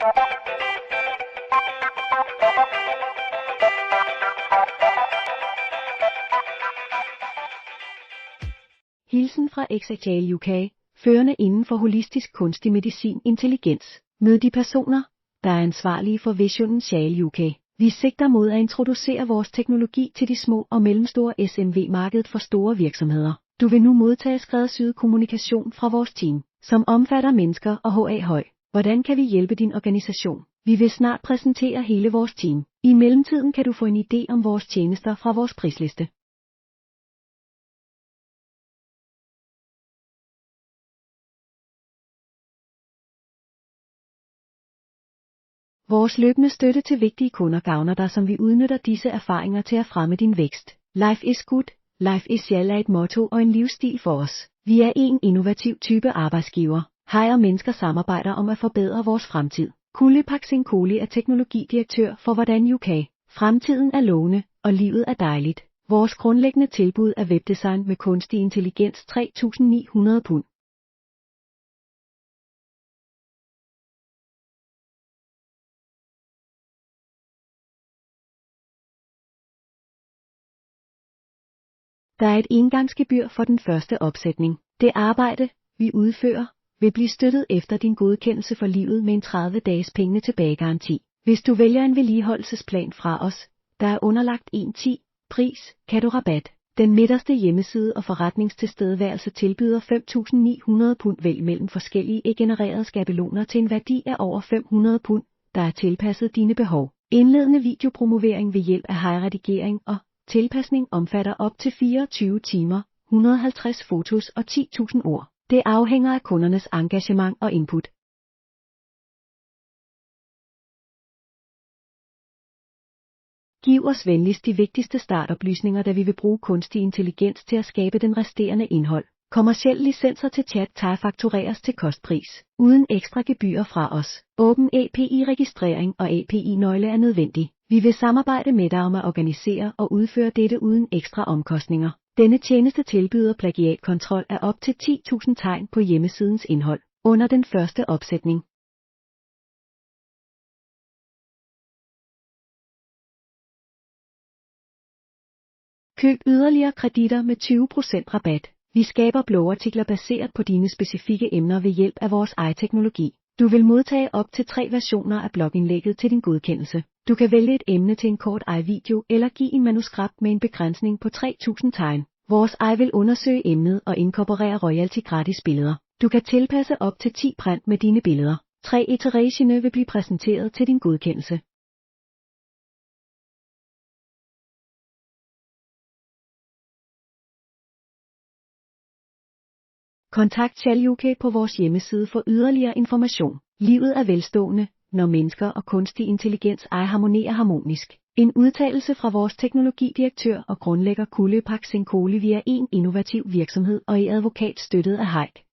Hilsen fra Exagile UK, førende inden for holistisk kunstig medicin intelligens. Mød de personer, der er ansvarlige for Vision Shale UK. Vi sigter mod at introducere vores teknologi til de små og mellemstore SMV-markedet for store virksomheder. Du vil nu modtage skræddersyet kommunikation fra vores team, som omfatter mennesker og HA høj. Hvordan kan vi hjælpe din organisation? Vi vil snart præsentere hele vores team. I mellemtiden kan du få en idé om vores tjenester fra vores prisliste. Vores løbende støtte til vigtige kunder gavner dig, som vi udnytter disse erfaringer til at fremme din vækst. Life is good, life is shall er et motto og en livsstil for os. Vi er en innovativ type arbejdsgiver. Hej og mennesker samarbejder om at forbedre vores fremtid. Kulepak Sinkoli er teknologidirektør for Hvordan UK. Fremtiden er lovende, og livet er dejligt. Vores grundlæggende tilbud er webdesign med kunstig intelligens 3.900 pund. Der er et engangsgebyr for den første opsætning. Det arbejde, vi udfører, vil blive støttet efter din godkendelse for livet med en 30-dages pengene tilbage garanti. Hvis du vælger en vedligeholdelsesplan fra os, der er underlagt 1.10 pris, kan du rabat. Den midterste hjemmeside og forretningstilstedeværelse tilbyder 5.900 pund vælg mellem forskellige genererede skabeloner til en værdi af over 500 pund, der er tilpasset dine behov. Indledende videopromovering ved hjælp af high-redigering og tilpasning omfatter op til 24 timer, 150 fotos og 10.000 ord. Det afhænger af kundernes engagement og input. Giv os venligst de vigtigste startoplysninger, da vi vil bruge kunstig intelligens til at skabe den resterende indhold. Kommercielle licenser til chat faktureres til kostpris, uden ekstra gebyrer fra os. Åben API-registrering og API-nøgle er nødvendig. Vi vil samarbejde med dig om at organisere og udføre dette uden ekstra omkostninger. Denne tjeneste tilbyder plagiatkontrol af op til 10.000 tegn på hjemmesidens indhold under den første opsætning. Køb yderligere kreditter med 20% rabat. Vi skaber blogartikler baseret på dine specifikke emner ved hjælp af vores AI-teknologi. Du vil modtage op til 3 versioner af blogindlægget til din godkendelse. Du kan vælge et emne til en kort AI-video eller give en manuskript med en begrænsning på 3.000 tegn. Vores AI vil undersøge emnet og inkorporere royalty-gratis billeder. Du kan tilpasse op til 10 print med dine billeder. 3 iterationer vil blive præsenteret til din godkendelse. Kontakt Shale UK på vores hjemmeside for yderligere information. Livet er velstående, når mennesker og kunstig intelligens harmonerer harmonisk. En udtalelse fra vores teknologidirektør og grundlægger Kulepak Sinkoli. Vi er en innovativ virksomhed og er advokat støttet af Haik.